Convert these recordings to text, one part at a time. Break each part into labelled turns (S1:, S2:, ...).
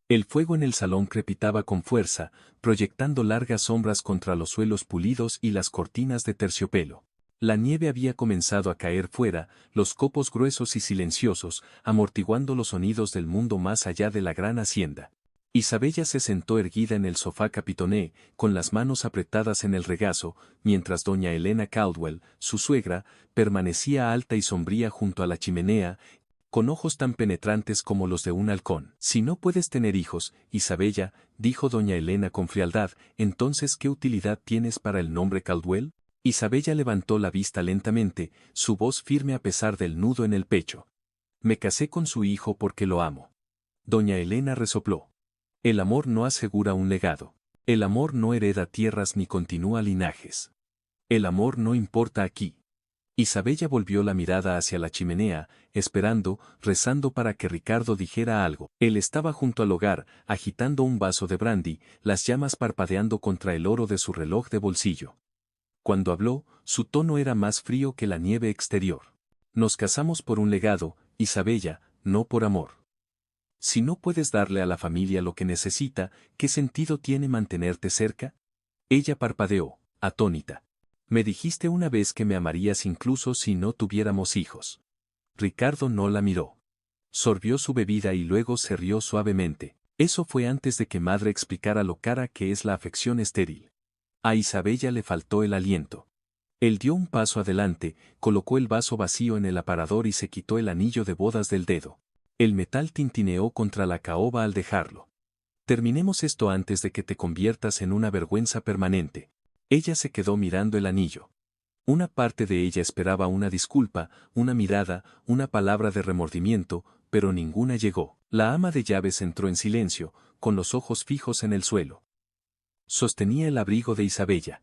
S1: El fuego en el salón crepitaba con fuerza, proyectando largas sombras contra los suelos pulidos y las cortinas de terciopelo. La nieve había comenzado a caer fuera, los copos gruesos y silenciosos, amortiguando los sonidos del mundo más allá de la gran hacienda. Isabella se sentó erguida en el sofá capitoné, con las manos apretadas en el regazo, mientras doña Elena Caldwell, su suegra, permanecía alta y sombría junto a la chimenea, con ojos tan penetrantes como los de un halcón. Si no puedes tener hijos, Isabella, dijo doña Elena con frialdad, entonces ¿qué utilidad tienes para el nombre Caldwell? Isabella levantó la vista lentamente, su voz firme a pesar del nudo en el pecho. Me casé con su hijo porque lo amo. Doña Elena resopló. El amor no asegura un legado. El amor no hereda tierras ni continúa linajes. El amor no importa aquí. Isabella volvió la mirada hacia la chimenea, esperando, rezando para que Ricardo dijera algo. Él estaba junto al hogar, agitando un vaso de brandy, las llamas parpadeando contra el oro de su reloj de bolsillo. Cuando habló, su tono era más frío que la nieve exterior. Nos casamos por un legado, Isabella, no por amor. Si no puedes darle a la familia lo que necesita, ¿qué sentido tiene mantenerte cerca? Ella parpadeó, atónita. Me dijiste una vez que me amarías incluso si no tuviéramos hijos. Ricardo no la miró. Sorbió su bebida y luego se rió suavemente. Eso fue antes de que madre explicara lo cara que es la afección estéril. A Isabella le faltó el aliento. Él dio un paso adelante, colocó el vaso vacío en el aparador y se quitó el anillo de bodas del dedo. El metal tintineó contra la caoba al dejarlo. Terminemos esto antes de que te conviertas en una vergüenza permanente. Ella se quedó mirando el anillo. Una parte de ella esperaba una disculpa, una mirada, una palabra de remordimiento, pero ninguna llegó. La ama de llaves entró en silencio, con los ojos fijos en el suelo. Sostenía el abrigo de Isabella.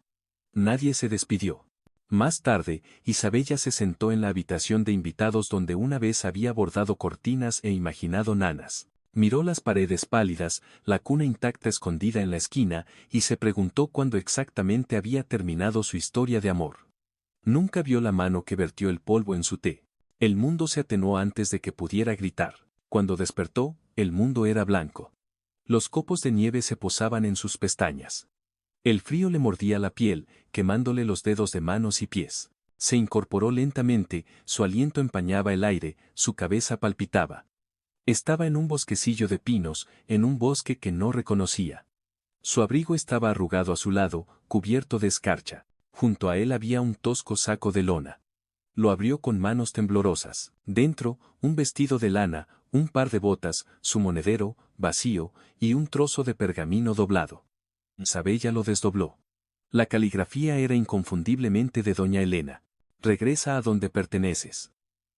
S1: Nadie se despidió. Más tarde, Isabella se sentó en la habitación de invitados donde una vez había bordado cortinas e imaginado nanas. Miró las paredes pálidas, la cuna intacta escondida en la esquina, y se preguntó cuándo exactamente había terminado su historia de amor. Nunca vio la mano que vertió el polvo en su té. El mundo se atenuó antes de que pudiera gritar. Cuando despertó, el mundo era blanco. Los copos de nieve se posaban en sus pestañas. El frío le mordía la piel, quemándole los dedos de manos y pies. Se incorporó lentamente, su aliento empañaba el aire, su cabeza palpitaba. Estaba en un bosquecillo de pinos, en un bosque que no reconocía. Su abrigo estaba arrugado a su lado, cubierto de escarcha. Junto a él había un tosco saco de lona. Lo abrió con manos temblorosas. Dentro, un vestido de lana, un par de botas, su monedero, vacío, y un trozo de pergamino doblado. Isabella lo desdobló. La caligrafía era inconfundiblemente de doña Elena. Regresa a donde perteneces.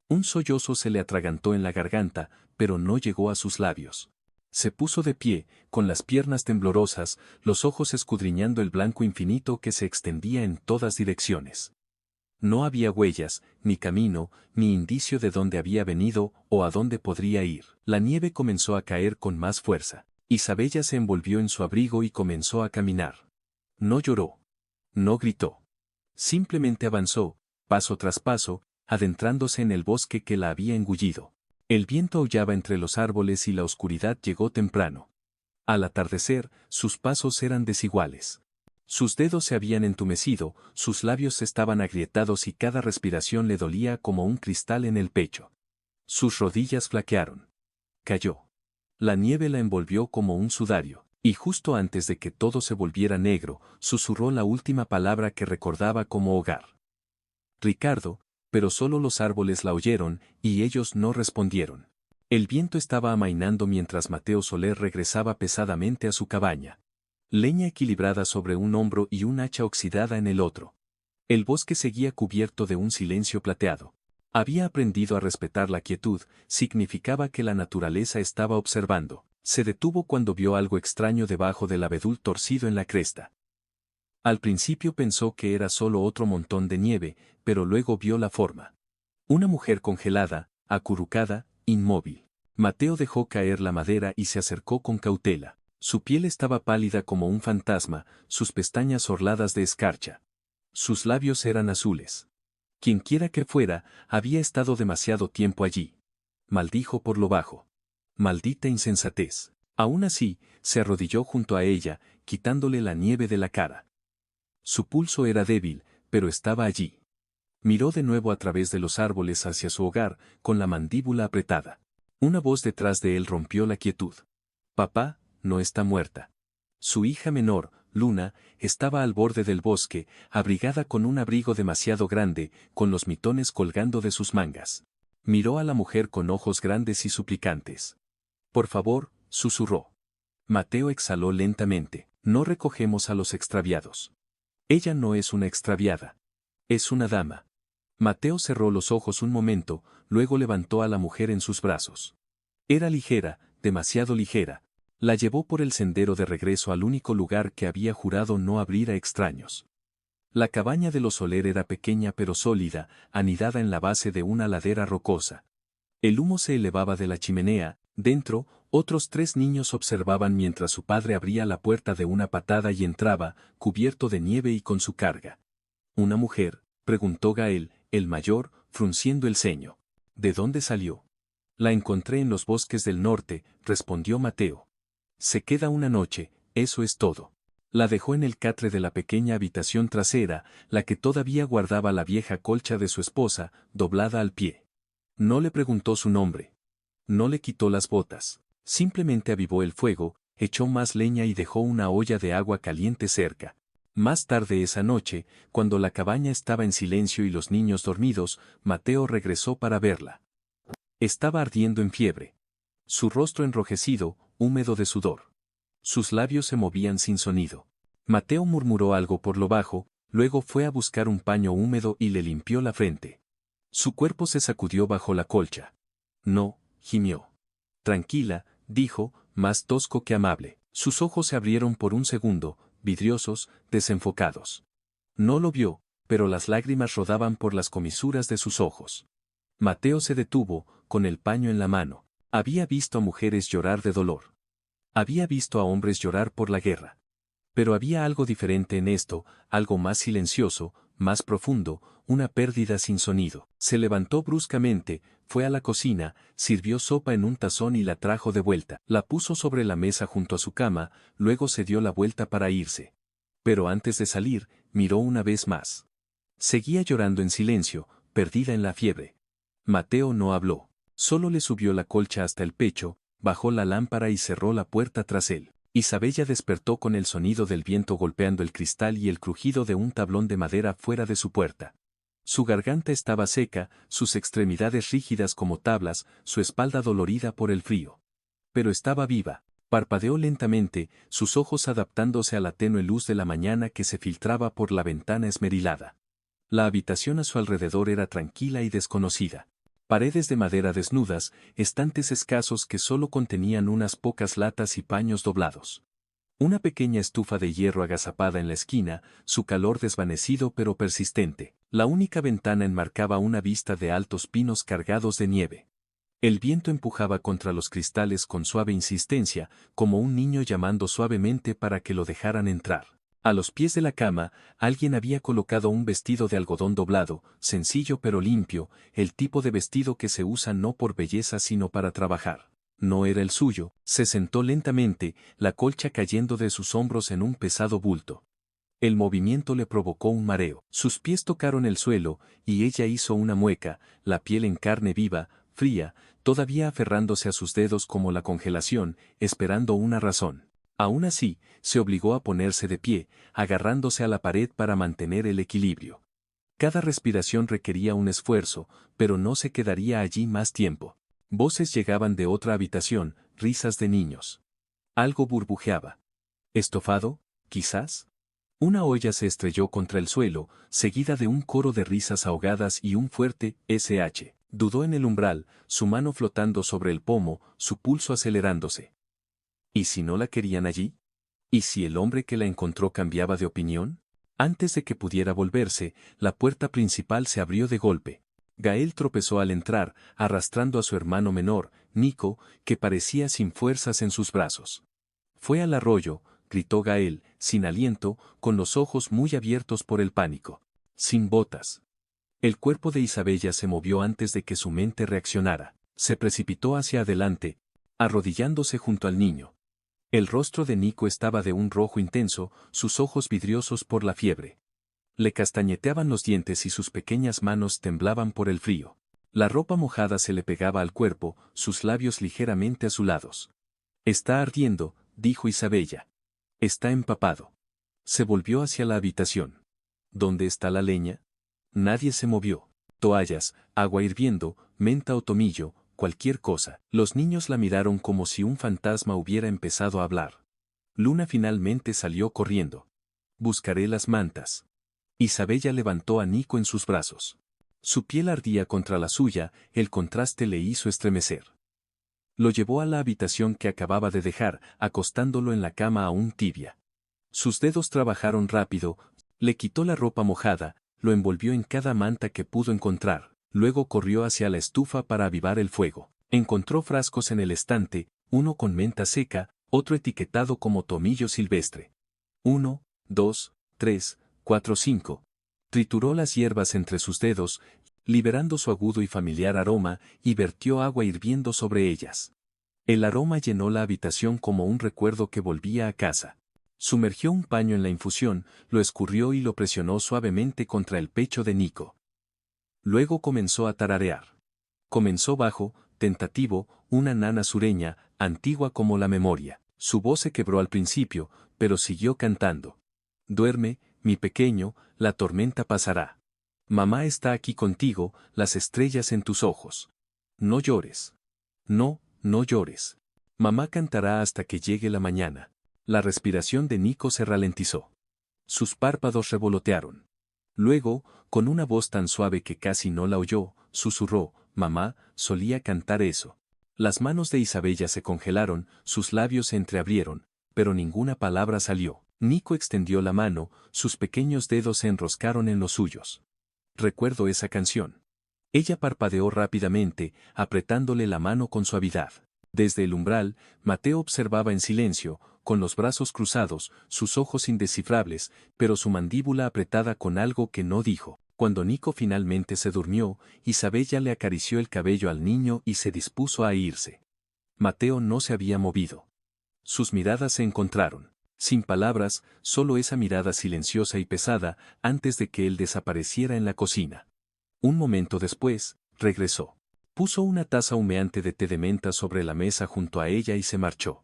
S1: Un sollozo se le atragantó en la garganta, pero no llegó a sus labios. Se puso de pie, con las piernas temblorosas, los ojos escudriñando el blanco infinito que se extendía en todas direcciones. No había huellas, ni camino, ni indicio de dónde había venido o a dónde podría ir. La nieve comenzó a caer con más fuerza. Isabella se envolvió en su abrigo y comenzó a caminar. No lloró. No gritó. Simplemente avanzó, paso tras paso, adentrándose en el bosque que la había engullido. El viento aullaba entre los árboles y la oscuridad llegó temprano. Al atardecer, sus pasos eran desiguales. Sus dedos se habían entumecido, sus labios estaban agrietados y cada respiración le dolía como un cristal en el pecho. Sus rodillas flaquearon. Cayó. La nieve la envolvió como un sudario, y justo antes de que todo se volviera negro, susurró la última palabra que recordaba como hogar. Ricardo, pero solo los árboles la oyeron, y ellos no respondieron. El viento estaba amainando mientras Mateo Soler regresaba pesadamente a su cabaña. Leña equilibrada sobre un hombro y un hacha oxidada en el otro. El bosque seguía cubierto de un silencio plateado. Había aprendido a respetar la quietud, significaba que la naturaleza estaba observando. Se detuvo cuando vio algo extraño debajo del abedul torcido en la cresta. Al principio pensó que era solo otro montón de nieve, pero luego vio la forma. Una mujer congelada, acurrucada, inmóvil. Mateo dejó caer la madera y se acercó con cautela. Su piel estaba pálida como un fantasma, sus pestañas orladas de escarcha. Sus labios eran azules. Quienquiera que fuera, había estado demasiado tiempo allí. Maldijo por lo bajo. Maldita insensatez. Aún así, se arrodilló junto a ella, quitándole la nieve de la cara. Su pulso era débil, pero estaba allí. Miró de nuevo a través de los árboles hacia su hogar, con la mandíbula apretada. Una voz detrás de él rompió la quietud. Papá, no está muerta. Su hija menor, Luna, estaba al borde del bosque, abrigada con un abrigo demasiado grande, con los mitones colgando de sus mangas. Miró a la mujer con ojos grandes y suplicantes. Por favor, susurró. Mateo exhaló lentamente. No recogemos a los extraviados. Ella no es una extraviada. Es una dama. Mateo cerró los ojos un momento, luego levantó a la mujer en sus brazos. Era ligera, demasiado ligera. La llevó por el sendero de regreso al único lugar que había jurado no abrir a extraños. La cabaña de los Soler era pequeña pero sólida, anidada en la base de una ladera rocosa. El humo se elevaba de la chimenea, dentro, otros 3 niños observaban mientras su padre abría la puerta de una patada y entraba, cubierto de nieve y con su carga. ¿Una mujer?, preguntó Gael, el mayor, frunciendo el ceño. ¿De dónde salió? La encontré en los bosques del norte, respondió Mateo. Se queda una noche, eso es todo. La dejó en el catre de la pequeña habitación trasera, la que todavía guardaba la vieja colcha de su esposa, doblada al pie. No le preguntó su nombre. No le quitó las botas. Simplemente avivó el fuego, echó más leña y dejó una olla de agua caliente cerca. Más tarde esa noche, cuando la cabaña estaba en silencio y los niños dormidos, Mateo regresó para verla. Estaba ardiendo en fiebre. Su rostro enrojecido, húmedo de sudor. Sus labios se movían sin sonido. Mateo murmuró algo por lo bajo, luego fue a buscar un paño húmedo y le limpió la frente. Su cuerpo se sacudió bajo la colcha. No, gimió. Tranquila, dijo, más tosco que amable. Sus ojos se abrieron por un segundo, vidriosos, desenfocados. No lo vio, pero las lágrimas rodaban por las comisuras de sus ojos. Mateo se detuvo, con el paño en la mano. Había visto a mujeres llorar de dolor. Había visto a hombres llorar por la guerra. Pero había algo diferente en esto, algo más silencioso, más profundo, una pérdida sin sonido. Se levantó bruscamente, fue a la cocina, sirvió sopa en un tazón y la trajo de vuelta. La puso sobre la mesa junto a su cama, luego se dio la vuelta para irse. Pero antes de salir, miró una vez más. Seguía llorando en silencio, perdida en la fiebre. Mateo no habló. Solo le subió la colcha hasta el pecho, bajó la lámpara y cerró la puerta tras él. Isabella despertó con el sonido del viento golpeando el cristal y el crujido de un tablón de madera fuera de su puerta. Su garganta estaba seca, sus extremidades rígidas como tablas, su espalda dolorida por el frío. Pero estaba viva. Parpadeó lentamente, sus ojos adaptándose a la tenue luz de la mañana que se filtraba por la ventana esmerilada. La habitación a su alrededor era tranquila y desconocida. Paredes de madera desnudas, estantes escasos que solo contenían unas pocas latas y paños doblados. Una pequeña estufa de hierro agazapada en la esquina, su calor desvanecido pero persistente. La única ventana enmarcaba una vista de altos pinos cargados de nieve. El viento empujaba contra los cristales con suave insistencia, como un niño llamando suavemente para que lo dejaran entrar. A los pies de la cama, alguien había colocado un vestido de algodón doblado, sencillo pero limpio, el tipo de vestido que se usa no por belleza sino para trabajar. No era el suyo. Se sentó lentamente, la colcha cayendo de sus hombros en un pesado bulto. El movimiento le provocó un mareo. Sus pies tocaron el suelo, y ella hizo una mueca, la piel en carne viva, fría, todavía aferrándose a sus dedos como la congelación, esperando una razón. Aún así, se obligó a ponerse de pie, agarrándose a la pared para mantener el equilibrio. Cada respiración requería un esfuerzo, pero no se quedaría allí más tiempo. Voces llegaban de otra habitación, risas de niños. Algo burbujeaba. ¿Estofado, quizás? Una olla se estrelló contra el suelo, seguida de un coro de risas ahogadas y un fuerte SH. Dudó en el umbral, su mano flotando sobre el pomo, su pulso acelerándose. ¿Y si no la querían allí? ¿Y si el hombre que la encontró cambiaba de opinión? Antes de que pudiera volverse, la puerta principal se abrió de golpe. Gael tropezó al entrar, arrastrando a su hermano menor, Nico, que parecía sin fuerzas en sus brazos. Fue al arroyo, gritó Gael, sin aliento, con los ojos muy abiertos por el pánico. Sin botas. El cuerpo de Isabella se movió antes de que su mente reaccionara. Se precipitó hacia adelante, arrodillándose junto al niño. El rostro de Nico estaba de un rojo intenso, sus ojos vidriosos por la fiebre. Le castañeteaban los dientes y sus pequeñas manos temblaban por el frío. La ropa mojada se le pegaba al cuerpo, sus labios ligeramente azulados. Está ardiendo, dijo Isabella. Está empapado. Se volvió hacia la habitación. ¿Dónde está la leña? Nadie se movió. Toallas, agua hirviendo, menta o tomillo, cualquier cosa. Los niños la miraron como si un fantasma hubiera empezado a hablar. Luna finalmente salió corriendo. Buscaré las mantas. Isabella levantó a Nico en sus brazos. Su piel ardía contra la suya, el contraste le hizo estremecer. Lo llevó a la habitación que acababa de dejar, acostándolo en la cama aún tibia. Sus dedos trabajaron rápido, le quitó la ropa mojada, lo envolvió en cada manta que pudo encontrar, luego corrió hacia la estufa para avivar el fuego. Encontró frascos en el estante, uno con menta seca, otro etiquetado como tomillo silvestre. 1, 2, 3, 4, 5. Trituró las hierbas entre sus dedos, liberando su agudo y familiar aroma, y vertió agua hirviendo sobre ellas. El aroma llenó la habitación como un recuerdo que volvía a casa. Sumergió un paño en la infusión, lo escurrió y lo presionó suavemente contra el pecho de Nico. Luego comenzó a tararear. Comenzó bajo, tentativo, una nana sureña, antigua como la memoria. Su voz se quebró al principio, pero siguió cantando. Duerme, mi pequeño, la tormenta pasará. Mamá está aquí contigo, las estrellas en tus ojos. No llores. No, no llores. Mamá cantará hasta que llegue la mañana. La respiración de Nico se ralentizó. Sus párpados revolotearon. Luego, con una voz tan suave que casi no la oyó, susurró, mamá, solía cantar eso. Las manos de Isabella se congelaron, sus labios se entreabrieron, pero ninguna palabra salió. Nico extendió la mano, sus pequeños dedos se enroscaron en los suyos. Recuerdo esa canción. Ella parpadeó rápidamente, apretándole la mano con suavidad. Desde el umbral, Mateo observaba en silencio, con los brazos cruzados, sus ojos indescifrables, pero su mandíbula apretada con algo que no dijo. Cuando Nico finalmente se durmió, Isabella le acarició el cabello al niño y se dispuso a irse. Mateo no se había movido. Sus miradas se encontraron. Sin palabras, solo esa mirada silenciosa y pesada, antes de que él desapareciera en la cocina. Un momento después, regresó. Puso una taza humeante de té de menta sobre la mesa junto a ella y se marchó.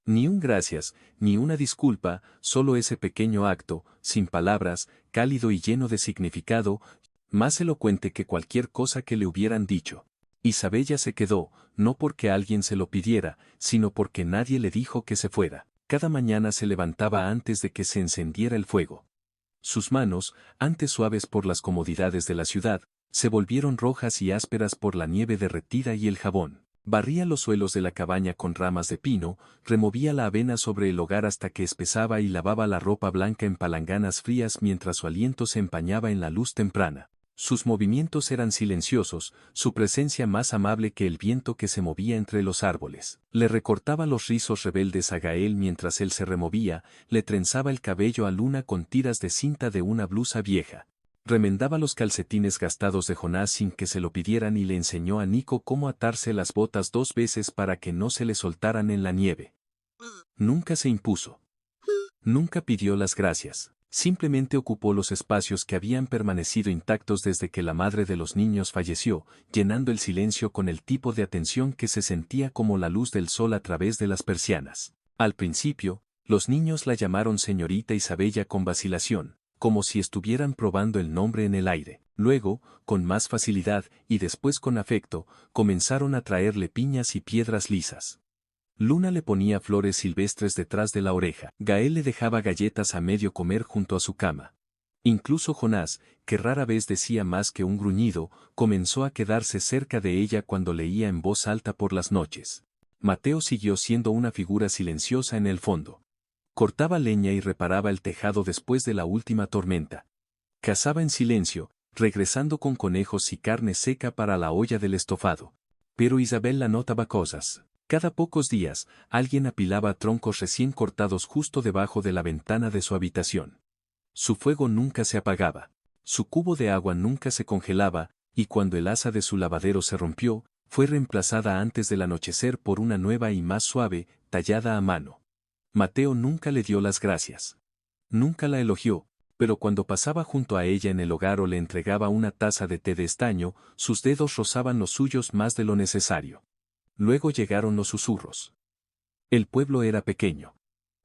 S1: Ni un gracias, ni una disculpa, solo ese pequeño acto, sin palabras, cálido y lleno de significado, más elocuente que cualquier cosa que le hubieran dicho. Isabella se quedó, no porque alguien se lo pidiera, sino porque nadie le dijo que se fuera. Cada mañana se levantaba antes de que se encendiera el fuego. Sus manos, antes suaves por las comodidades de la ciudad, se volvieron rojas y ásperas por la nieve derretida y el jabón. Barría los suelos de la cabaña con ramas de pino, removía la avena sobre el hogar hasta que espesaba y lavaba la ropa blanca en palanganas frías mientras su aliento se empañaba en la luz temprana. Sus movimientos eran silenciosos, su presencia más amable que el viento que se movía entre los árboles. Le recortaba los rizos rebeldes a Gael mientras él se removía, le trenzaba el cabello a Luna con tiras de cinta de una blusa vieja. Remendaba los calcetines gastados de Jonás sin que se lo pidieran y le enseñó a Nico cómo atarse las botas 2 veces para que no se le soltaran en la nieve. Nunca se impuso. Nunca pidió las gracias. Simplemente ocupó los espacios que habían permanecido intactos desde que la madre de los niños falleció, llenando el silencio con el tipo de atención que se sentía como la luz del sol a través de las persianas. Al principio, los niños la llamaron señorita Isabella con vacilación, como si estuvieran probando el nombre en el aire. Luego, con más facilidad y después con afecto, comenzaron a traerle piñas y piedras lisas. Luna le ponía flores silvestres detrás de la oreja. Gael le dejaba galletas a medio comer junto a su cama. Incluso Jonás, que rara vez decía más que un gruñido, comenzó a quedarse cerca de ella cuando leía en voz alta por las noches. Mateo siguió siendo una figura silenciosa en el fondo. Cortaba leña y reparaba el tejado después de la última tormenta. Cazaba en silencio, regresando con conejos y carne seca para la olla del estofado. Pero Isabella notaba cosas. Cada pocos días, alguien apilaba troncos recién cortados justo debajo de la ventana de su habitación. Su fuego nunca se apagaba. Su cubo de agua nunca se congelaba, y cuando el asa de su lavadero se rompió, fue reemplazada antes del anochecer por una nueva y más suave, tallada a mano. Mateo nunca le dio las gracias. Nunca la elogió, pero cuando pasaba junto a ella en el hogar o le entregaba una taza de té de estaño, sus dedos rozaban los suyos más de lo necesario. Luego llegaron los susurros. El pueblo era pequeño.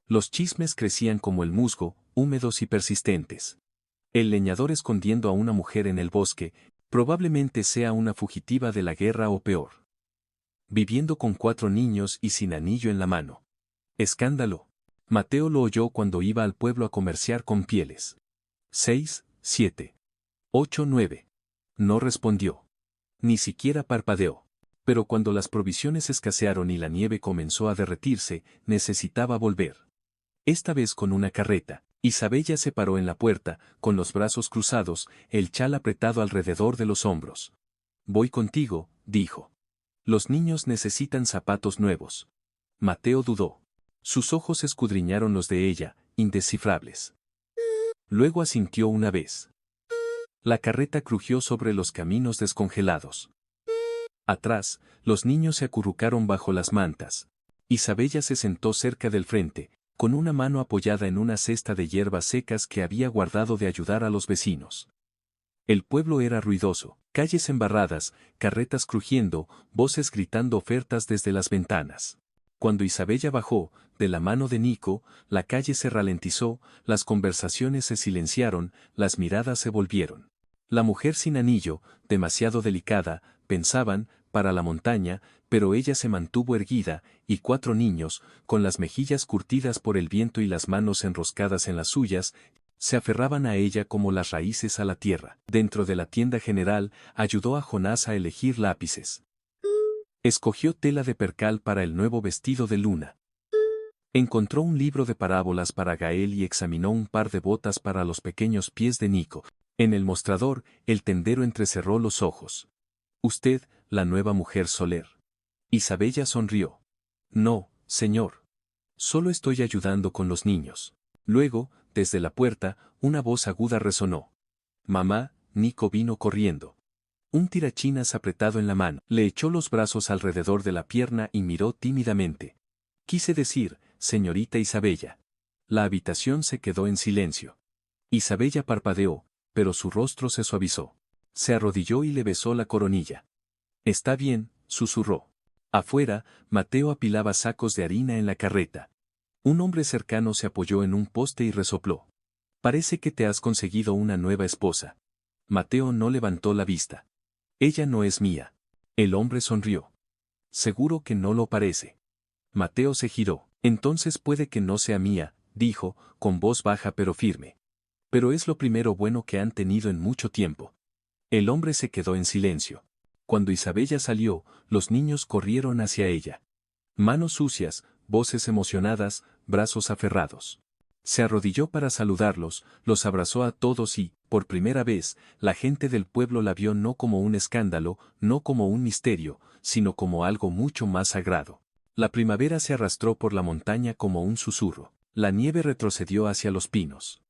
S1: Los chismes crecían como el musgo, húmedos y persistentes. El leñador escondiendo a una mujer en el bosque, probablemente sea una fugitiva de la guerra o peor. Viviendo con 4 niños y sin anillo en la mano. Escándalo. Mateo lo oyó cuando iba al pueblo a comerciar con pieles. 6, 7, 8, 9. No respondió. Ni siquiera parpadeó. Pero cuando las provisiones escasearon y la nieve comenzó a derretirse, necesitaba volver. Esta vez con una carreta. Isabella se paró en la puerta, con los brazos cruzados, el chal apretado alrededor de los hombros. Voy contigo, dijo. Los niños necesitan zapatos nuevos. Mateo dudó. Sus ojos escudriñaron los de ella, indescifrables. Luego asintió una vez. La carreta crujió sobre los caminos descongelados. Atrás, los niños se acurrucaron bajo las mantas. Isabella se sentó cerca del frente, con una mano apoyada en una cesta de hierbas secas que había guardado de ayudar a los vecinos. El pueblo era ruidoso, calles embarradas, carretas crujiendo, voces gritando ofertas desde las ventanas. Cuando Isabella bajó, de la mano de Nico, la calle se ralentizó, las conversaciones se silenciaron, las miradas se volvieron. La mujer sin anillo, demasiado delicada, pensaban, para la montaña, pero ella se mantuvo erguida, y 4 niños, con las mejillas curtidas por el viento y las manos enroscadas en las suyas, se aferraban a ella como las raíces a la tierra. Dentro de la tienda general, ayudó a Jonás a elegir lápices. Escogió tela de percal para el nuevo vestido de Luna. Encontró un libro de parábolas para Gael y examinó un par de botas para los pequeños pies de Nico. En el mostrador, el tendero entrecerró los ojos. Usted, la nueva mujer Soler. Isabella sonrió. No, señor. Solo estoy ayudando con los niños. Luego, desde la puerta, una voz aguda resonó. Mamá, Nico vino corriendo. Un tirachinas apretado en la mano. Le echó los brazos alrededor de la pierna y miró tímidamente. Quise decir, señorita Isabella. La habitación se quedó en silencio. Isabella parpadeó, pero su rostro se suavizó. Se arrodilló y le besó la coronilla. Está bien, susurró. Afuera, Mateo apilaba sacos de harina en la carreta. Un hombre cercano se apoyó en un poste y resopló. Parece que te has conseguido una nueva esposa. Mateo no levantó la vista. Ella no es mía. El hombre sonrió. Seguro que no lo parece. Mateo se giró. Entonces puede que no sea mía, dijo, con voz baja pero firme. Pero es lo primero bueno que han tenido en mucho tiempo. El hombre se quedó en silencio. Cuando Isabella salió, los niños corrieron hacia ella. Manos sucias, voces emocionadas, brazos aferrados. Se arrodilló para saludarlos, los abrazó a todos y, por primera vez, la gente del pueblo la vio no como un escándalo, no como un misterio, sino como algo mucho más sagrado. La primavera se arrastró por la montaña como un susurro. La nieve retrocedió hacia los pinos.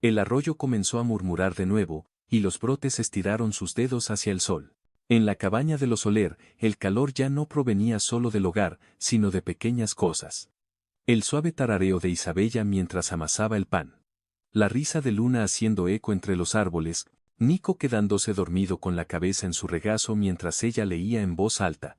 S1: El arroyo comenzó a murmurar de nuevo, y los brotes estiraron sus dedos hacia el sol. En la cabaña de los Soler, el calor ya no provenía solo del hogar, sino de pequeñas cosas. El suave tarareo de Isabella mientras amasaba el pan. La risa de Luna haciendo eco entre los árboles, Nico quedándose dormido con la cabeza en su regazo mientras ella leía en voz alta.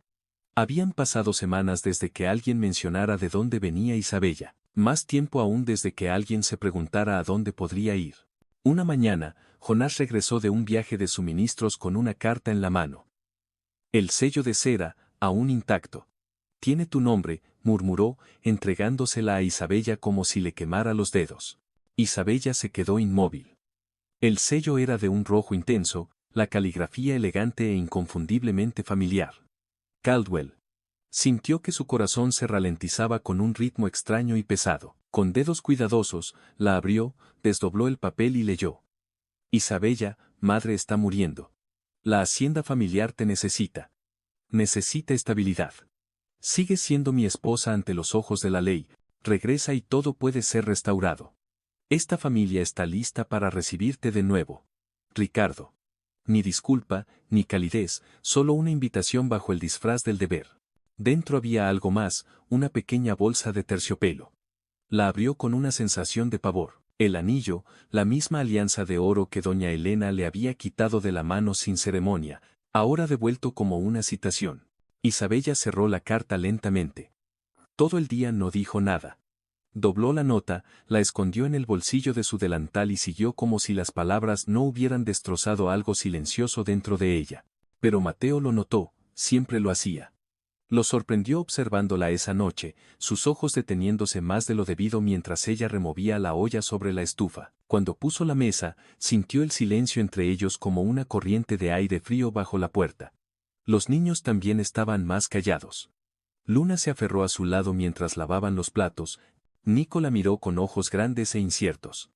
S1: Habían pasado semanas desde que alguien mencionara de dónde venía Isabella, más tiempo aún desde que alguien se preguntara a dónde podría ir. Una mañana, Jonás regresó de un viaje de suministros con una carta en la mano. El sello de cera, aún intacto. Tiene tu nombre, murmuró, entregándosela a Isabella como si le quemara los dedos. Isabella se quedó inmóvil. El sello era de un rojo intenso, la caligrafía elegante e inconfundiblemente familiar. Caldwell. Sintió que su corazón se ralentizaba con un ritmo extraño y pesado. Con dedos cuidadosos, la abrió, desdobló el papel y leyó. Isabella, madre está muriendo. La hacienda familiar te necesita. Necesita estabilidad. Sigues siendo mi esposa ante los ojos de la ley, regresa y todo puede ser restaurado. Esta familia está lista para recibirte de nuevo. Ricardo. Ni disculpa, ni calidez, solo una invitación bajo el disfraz del deber. Dentro había algo más, una pequeña bolsa de terciopelo. La abrió con una sensación de pavor. El anillo, la misma alianza de oro que doña Elena le había quitado de la mano sin ceremonia, ahora devuelto como una citación. Isabella cerró la carta lentamente. Todo el día no dijo nada. Dobló la nota, la escondió en el bolsillo de su delantal y siguió como si las palabras no hubieran destrozado algo silencioso dentro de ella. Pero Mateo lo notó, siempre lo hacía. Lo sorprendió observándola esa noche, sus ojos deteniéndose más de lo debido mientras ella removía la olla sobre la estufa. Cuando puso la mesa, sintió el silencio entre ellos como una corriente de aire frío bajo la puerta. Los niños también estaban más callados. Luna se aferró a su lado mientras lavaban los platos. Nico la miró con ojos grandes e inciertos.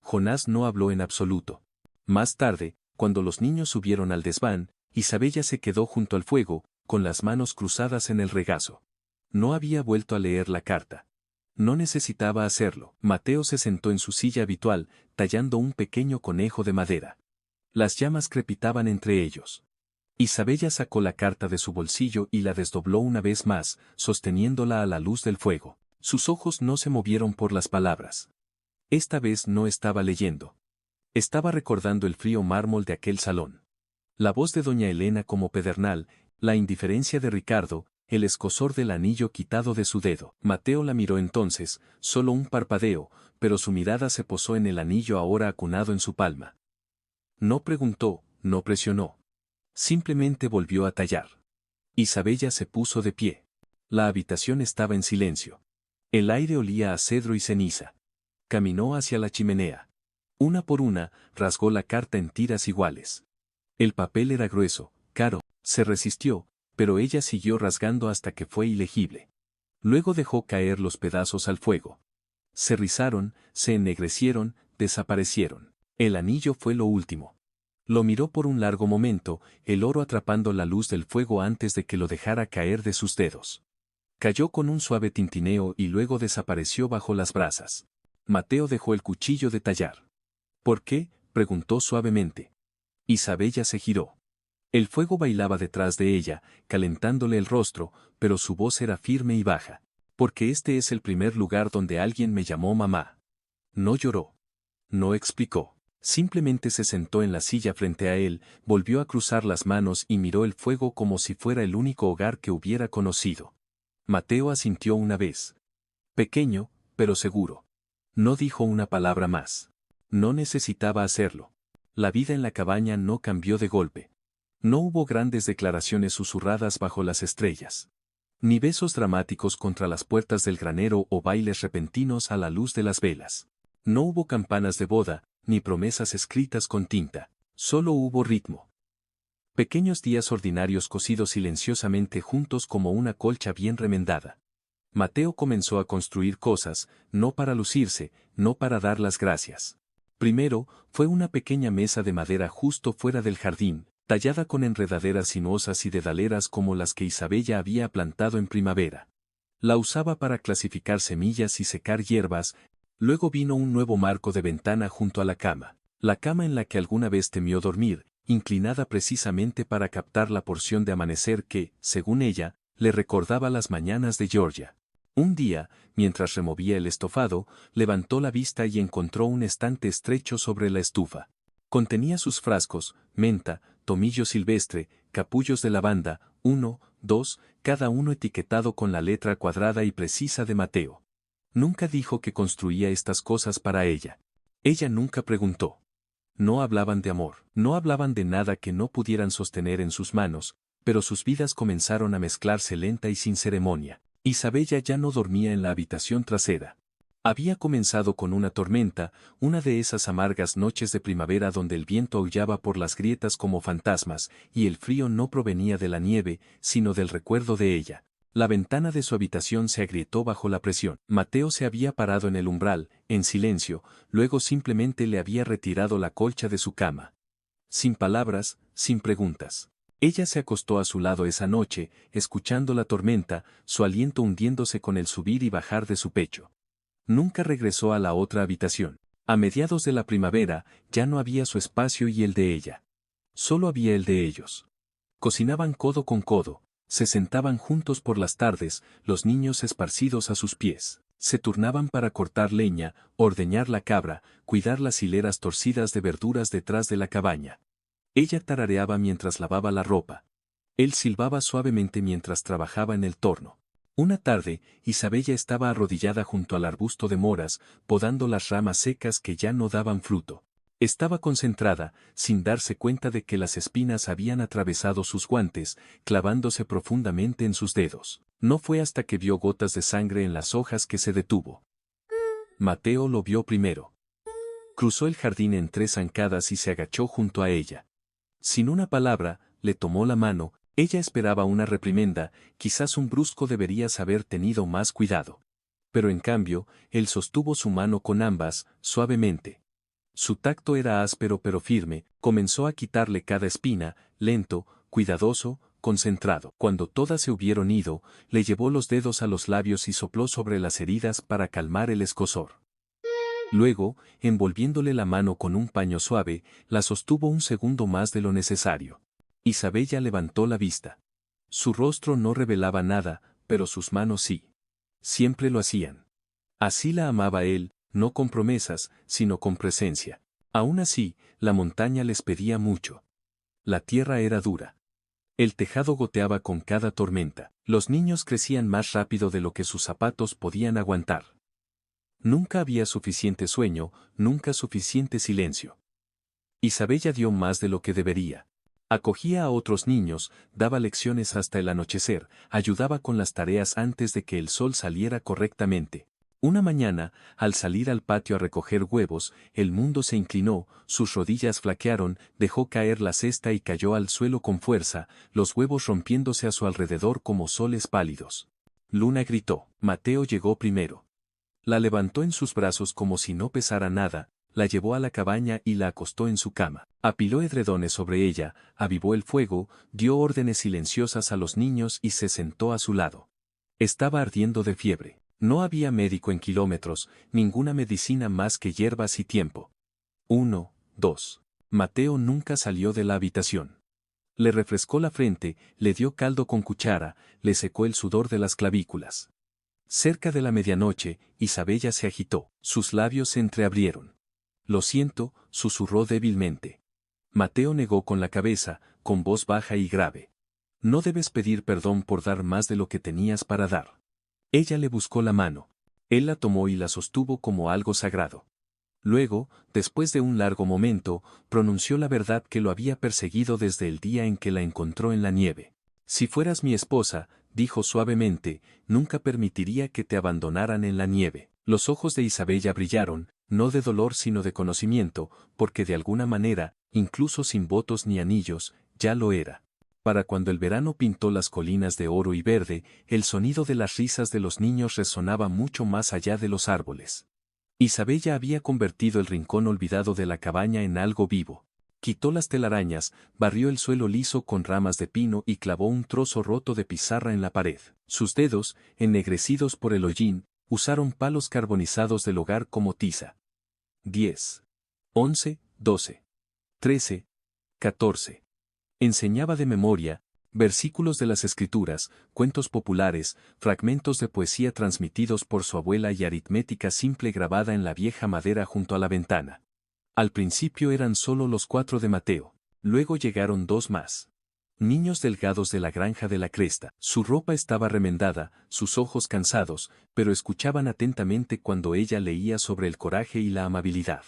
S1: Jonás no habló en absoluto. Más tarde, cuando los niños subieron al desván, Isabella se quedó junto al fuego, con las manos cruzadas en el regazo. No había vuelto a leer la carta. No necesitaba hacerlo. Mateo se sentó en su silla habitual, tallando un pequeño conejo de madera. Las llamas crepitaban entre ellos. Isabella sacó la carta de su bolsillo y la desdobló una vez más, sosteniéndola a la luz del fuego. Sus ojos no se movieron por las palabras. Esta vez no estaba leyendo. Estaba recordando el frío mármol de aquel salón. La voz de doña Elena como pedernal, la indiferencia de Ricardo, el escozor del anillo quitado de su dedo. Mateo la miró entonces, solo un parpadeo, pero su mirada se posó en el anillo ahora acunado en su palma. No preguntó, no presionó. Simplemente volvió a tallar. Isabella se puso de pie. La habitación estaba en silencio. El aire olía a cedro y ceniza. Caminó hacia la chimenea. Una por una, rasgó la carta en tiras iguales. El papel era grueso, caro, se resistió, pero ella siguió rasgando hasta que fue ilegible. Luego dejó caer los pedazos al fuego. Se rizaron, se ennegrecieron, desaparecieron. El anillo fue lo último. Lo miró por un largo momento, el oro atrapando la luz del fuego antes de que lo dejara caer de sus dedos. Cayó con un suave tintineo y luego desapareció bajo las brasas. Mateo dejó el cuchillo de tallar. ¿Por qué?, preguntó suavemente. Isabella se giró. El fuego bailaba detrás de ella, calentándole el rostro, pero su voz era firme y baja. Porque este es el primer lugar donde alguien me llamó mamá. No lloró. No explicó. Simplemente se sentó en la silla frente a él, volvió a cruzar las manos y miró el fuego como si fuera el único hogar que hubiera conocido. Mateo asintió una vez. Pequeño, pero seguro. No dijo una palabra más. No necesitaba hacerlo. La vida en la cabaña no cambió de golpe. No hubo grandes declaraciones susurradas bajo las estrellas. Ni besos dramáticos contra las puertas del granero o bailes repentinos a la luz de las velas. No hubo campanas de boda, ni promesas escritas con tinta. Solo hubo ritmo. Pequeños días ordinarios cosidos silenciosamente juntos como una colcha bien remendada. Mateo comenzó a construir cosas, no para lucirse, no para dar las gracias. Primero, fue una pequeña mesa de madera justo fuera del jardín, tallada con enredaderas sinuosas y dedaleras como las que Isabella había plantado en primavera. La usaba para clasificar semillas y secar hierbas. Luego vino un nuevo marco de ventana junto a la cama en la que alguna vez temió dormir, inclinada precisamente para captar la porción de amanecer que, según ella, le recordaba las mañanas de Georgia. Un día, mientras removía el estofado, levantó la vista y encontró un estante estrecho sobre la estufa. Contenía sus frascos, menta, tomillo silvestre, capullos de lavanda, 1, 2, cada uno etiquetado con la letra cuadrada y precisa de Mateo. Nunca dijo que construía estas cosas para ella. Ella nunca preguntó. No hablaban de amor, no hablaban de nada que no pudieran sostener en sus manos, pero sus vidas comenzaron a mezclarse lenta y sin ceremonia. Isabella ya no dormía en la habitación trasera. Había comenzado con una tormenta, una de esas amargas noches de primavera donde el viento aullaba por las grietas como fantasmas, y el frío no provenía de la nieve, sino del recuerdo de ella. La ventana de su habitación se agrietó bajo la presión. Mateo se había parado en el umbral, en silencio, luego simplemente le había retirado la colcha de su cama. Sin palabras, sin preguntas. Ella se acostó a su lado esa noche, escuchando la tormenta, su aliento hundiéndose con el subir y bajar de su pecho. Nunca regresó a la otra habitación. A mediados de la primavera, ya no había su espacio y el de ella. Solo había el de ellos. Cocinaban codo con codo, Se sentaban juntos por las tardes, los niños esparcidos a sus pies. Se turnaban para cortar leña, ordeñar la cabra, cuidar las hileras torcidas de verduras detrás de la cabaña. Ella tarareaba mientras lavaba la ropa. Él silbaba suavemente mientras trabajaba en el torno. Una tarde, Isabella estaba arrodillada junto al arbusto de moras, podando las ramas secas que ya no daban fruto. Estaba concentrada, sin darse cuenta de que las espinas habían atravesado sus guantes, clavándose profundamente en sus dedos. No fue hasta que vio gotas de sangre en las hojas que se detuvo. Mateo lo vio primero. Cruzó el jardín en 3 zancadas y se agachó junto a ella. Sin una palabra, le tomó la mano. Ella esperaba una reprimenda, quizás un brusco deberías haber tenido más cuidado. Pero en cambio, él sostuvo su mano con ambas, suavemente. Su tacto era áspero pero firme, comenzó a quitarle cada espina, lento, cuidadoso, concentrado. Cuando todas se hubieron ido, le llevó los dedos a los labios y sopló sobre las heridas para calmar el escozor. Luego, envolviéndole la mano con un paño suave, la sostuvo un segundo más de lo necesario. Isabella levantó la vista. Su rostro no revelaba nada, pero sus manos sí. Siempre lo hacían. Así la amaba él, no con promesas, sino con presencia. Aún así, la montaña les pedía mucho. La tierra era dura. El tejado goteaba con cada tormenta. Los niños crecían más rápido de lo que sus zapatos podían aguantar. Nunca había suficiente sueño, nunca suficiente silencio. Isabella dio más de lo que debería. Acogía a otros niños, daba lecciones hasta el anochecer, ayudaba con las tareas antes de que el sol saliera correctamente. Una mañana, al salir al patio a recoger huevos, el mundo se inclinó, sus rodillas flaquearon, dejó caer la cesta y cayó al suelo con fuerza, los huevos rompiéndose a su alrededor como soles pálidos. Luna gritó. Mateo llegó primero. La levantó en sus brazos como si no pesara nada, la llevó a la cabaña y la acostó en su cama. Apiló edredones sobre ella, avivó el fuego, dio órdenes silenciosas a los niños y se sentó a su lado. Estaba ardiendo de fiebre. No había médico en kilómetros, ninguna medicina más que hierbas y tiempo. 1, 2. Mateo nunca salió de la habitación. Le refrescó la frente, le dio caldo con cuchara, le secó el sudor de las clavículas. Cerca de la medianoche, Isabella se agitó, sus labios se entreabrieron. Lo siento, susurró débilmente. Mateo negó con la cabeza, con voz baja y grave. No debes pedir perdón por dar más de lo que tenías para dar. Ella le buscó la mano. Él la tomó y la sostuvo como algo sagrado. Luego, después de un largo momento, pronunció la verdad que lo había perseguido desde el día en que la encontró en la nieve. Si fueras mi esposa, dijo suavemente, nunca permitiría que te abandonaran en la nieve. Los ojos de Isabella brillaron, no de dolor sino de conocimiento, porque de alguna manera, incluso sin votos ni anillos, ya lo era. Para cuando el verano pintó las colinas de oro y verde, el sonido de las risas de los niños resonaba mucho más allá de los árboles. Isabella había convertido el rincón olvidado de la cabaña en algo vivo. Quitó las telarañas, barrió el suelo liso con ramas de pino y clavó un trozo roto de pizarra en la pared. Sus dedos, ennegrecidos por el hollín, usaron palos carbonizados del hogar como tiza. 10, 11, 12, 13, 14. Enseñaba de memoria, versículos de las escrituras, cuentos populares, fragmentos de poesía transmitidos por su abuela y aritmética simple grabada en la vieja madera junto a la ventana. Al principio eran solo los 4 de Mateo, luego llegaron 2 más. Niños delgados de la granja de la cresta. Su ropa estaba remendada, sus ojos cansados, pero escuchaban atentamente cuando ella leía sobre el coraje y la amabilidad.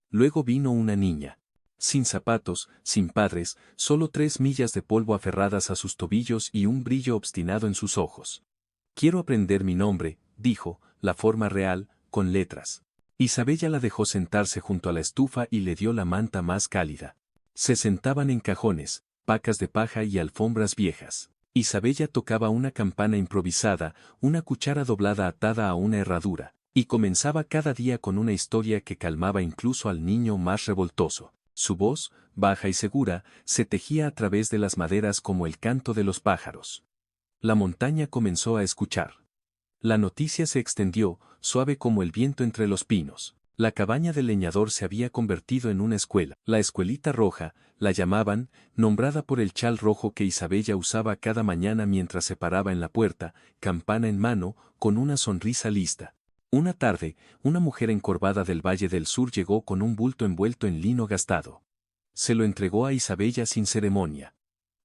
S1: Luego vino una niña. Sin zapatos, sin padres, solo 3 millas de polvo aferradas a sus tobillos y un brillo obstinado en sus ojos. Quiero aprender mi nombre, dijo, la forma real, con letras. Isabella la dejó sentarse junto a la estufa y le dio la manta más cálida. Se sentaban en cajones, pacas de paja y alfombras viejas. Isabella tocaba una campana improvisada, una cuchara doblada atada a una herradura, y comenzaba cada día con una historia que calmaba incluso al niño más revoltoso. Su voz, baja y segura, se tejía a través de las maderas como el canto de los pájaros. La montaña comenzó a escuchar. La noticia se extendió, suave como el viento entre los pinos. La cabaña del leñador se había convertido en una escuela. La escuelita roja, la llamaban, nombrada por el chal rojo que Isabella usaba cada mañana mientras se paraba en la puerta, campana en mano, con una sonrisa lista. Una tarde, una mujer encorvada del Valle del Sur llegó con un bulto envuelto en lino gastado. Se lo entregó a Isabella sin ceremonia.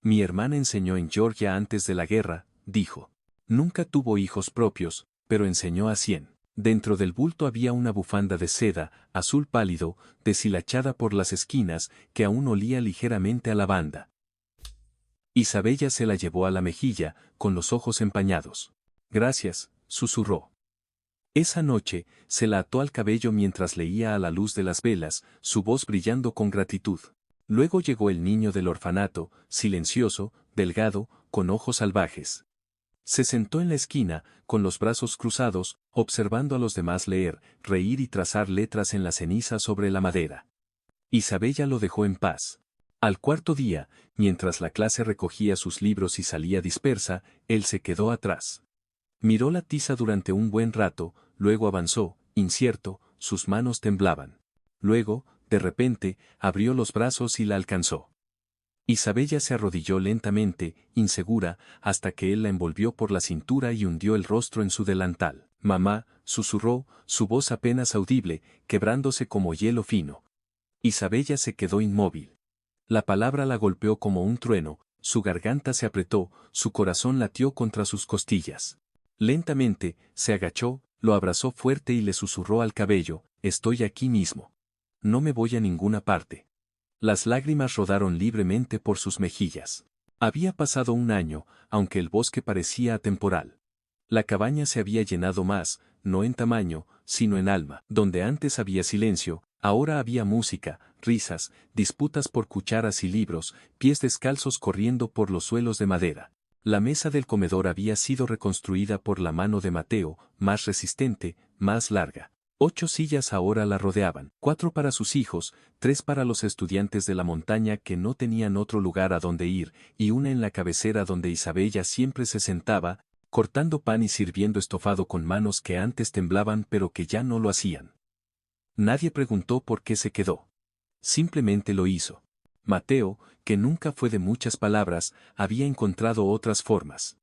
S1: Mi hermana enseñó en Georgia antes de la guerra, dijo. Nunca tuvo hijos propios, pero enseñó a 100. Dentro del bulto había una bufanda de seda, azul pálido, deshilachada por las esquinas, que aún olía ligeramente a lavanda. Isabella se la llevó a la mejilla, con los ojos empañados. Gracias, susurró. Esa noche, se la ató al cabello mientras leía a la luz de las velas, su voz brillando con gratitud. Luego llegó el niño del orfanato, silencioso, delgado, con ojos salvajes. Se sentó en la esquina, con los brazos cruzados, observando a los demás leer, reír y trazar letras en la ceniza sobre la madera. Isabella lo dejó en paz. Al cuarto día, mientras la clase recogía sus libros y salía dispersa, él se quedó atrás. Miró la tiza durante un buen rato, luego avanzó, incierto, sus manos temblaban. Luego, de repente, abrió los brazos y la alcanzó. Isabella se arrodilló lentamente, insegura, hasta que él la envolvió por la cintura y hundió el rostro en su delantal. Mamá, susurró, su voz apenas audible, quebrándose como hielo fino. Isabella se quedó inmóvil. La palabra la golpeó como un trueno, su garganta se apretó, su corazón latió contra sus costillas. Lentamente, se agachó, lo abrazó fuerte y le susurró al cabello, estoy aquí mismo. No me voy a ninguna parte. Las lágrimas rodaron libremente por sus mejillas. Había pasado un año, aunque el bosque parecía atemporal. La cabaña se había llenado más, no en tamaño, sino en alma. Donde antes había silencio, ahora había música, risas, disputas por cucharas y libros, pies descalzos corriendo por los suelos de madera. La mesa del comedor había sido reconstruida por la mano de Mateo, más resistente, más larga. 8 sillas ahora la rodeaban, 4 para sus hijos, 3 para los estudiantes de la montaña que no tenían otro lugar a donde ir, y una en la cabecera donde Isabella siempre se sentaba, cortando pan y sirviendo estofado con manos que antes temblaban pero que ya no lo hacían. Nadie preguntó por qué se quedó. Simplemente lo hizo. Mateo, que nunca fue de muchas palabras, había encontrado otras formas.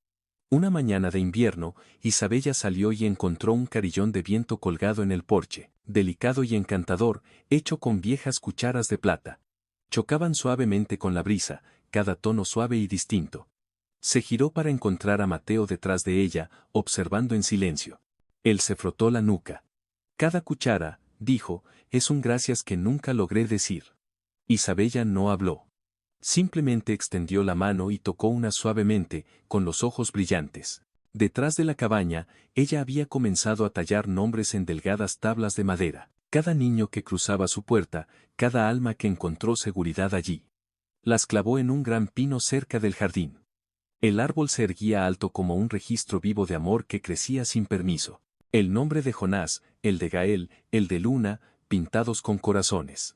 S1: Una mañana de invierno, Isabella salió y encontró un carillón de viento colgado en el porche, delicado y encantador, hecho con viejas cucharas de plata. Chocaban suavemente con la brisa, cada tono suave y distinto. Se giró para encontrar a Mateo detrás de ella, observando en silencio. Él se frotó la nuca. Cada cuchara, dijo, es un gracias que nunca logré decir. Isabella no habló. Simplemente extendió la mano y tocó una suavemente, con los ojos brillantes. Detrás de la cabaña, ella había comenzado a tallar nombres en delgadas tablas de madera. Cada niño que cruzaba su puerta, cada alma que encontró seguridad allí. Las clavó en un gran pino cerca del jardín. El árbol se erguía alto como un registro vivo de amor que crecía sin permiso. El nombre de Jonás, el de Gael, el de Luna, pintados con corazones.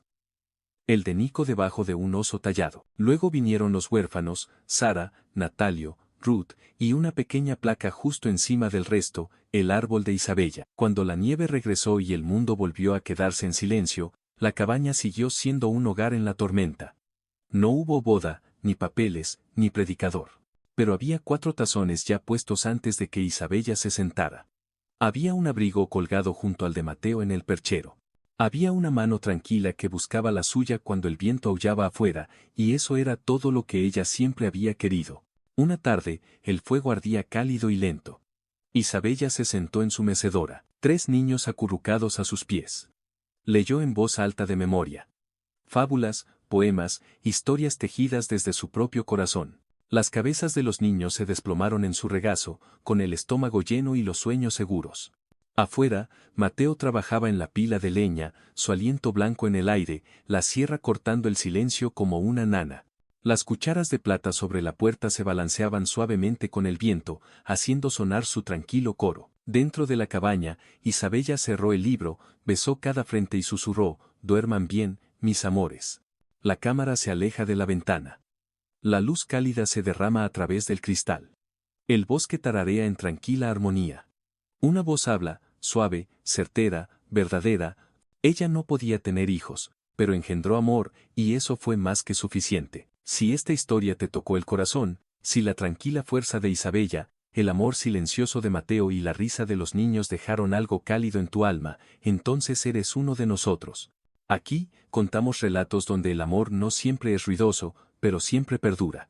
S1: El de Nico debajo de un oso tallado. Luego vinieron los huérfanos, Sara, Natalio, Ruth, y una pequeña placa justo encima del resto, el árbol de Isabella. Cuando la nieve regresó y el mundo volvió a quedarse en silencio, la cabaña siguió siendo un hogar en la tormenta. No hubo boda, ni papeles, ni predicador. Pero había 4 tazones ya puestos antes de que Isabella se sentara. Había un abrigo colgado junto al de Mateo en el perchero. Había una mano tranquila que buscaba la suya cuando el viento aullaba afuera, y eso era todo lo que ella siempre había querido. Una tarde, el fuego ardía cálido y lento. Isabella se sentó en su mecedora, 3 niños acurrucados a sus pies. Leyó en voz alta de memoria. Fábulas, poemas, historias tejidas desde su propio corazón. Las cabezas de los niños se desplomaron en su regazo, con el estómago lleno y los sueños seguros. Afuera, Mateo trabajaba en la pila de leña, su aliento blanco en el aire, la sierra cortando el silencio como una nana. Las cucharas de plata sobre la puerta se balanceaban suavemente con el viento, haciendo sonar su tranquilo coro. Dentro de la cabaña, Isabella cerró el libro, besó cada frente y susurró, duerman bien, mis amores. La cámara se aleja de la ventana. La luz cálida se derrama a través del cristal. El bosque tararea en tranquila armonía. Una voz habla, suave, certera, verdadera, Ella no podía tener hijos, pero engendró amor, y eso fue más que suficiente. Si esta historia te tocó el corazón, si la tranquila fuerza de Isabella, el amor silencioso de Mateo y la risa de los niños dejaron algo cálido en tu alma, entonces eres uno de nosotros. Aquí, contamos relatos donde el amor no siempre es ruidoso, pero siempre perdura.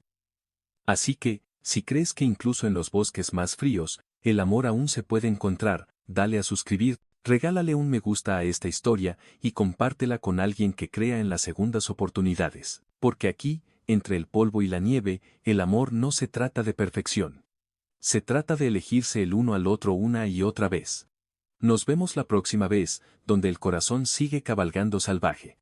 S1: Así que, si crees que incluso en los bosques más fríos, el amor aún se puede encontrar, dale a suscribir, regálale un me gusta a esta historia y compártela con alguien que crea en las segundas oportunidades. Porque aquí, entre el polvo y la nieve, el amor no se trata de perfección. Se trata de elegirse el uno al otro una y otra vez. Nos vemos la próxima vez, donde el corazón sigue cabalgando salvaje.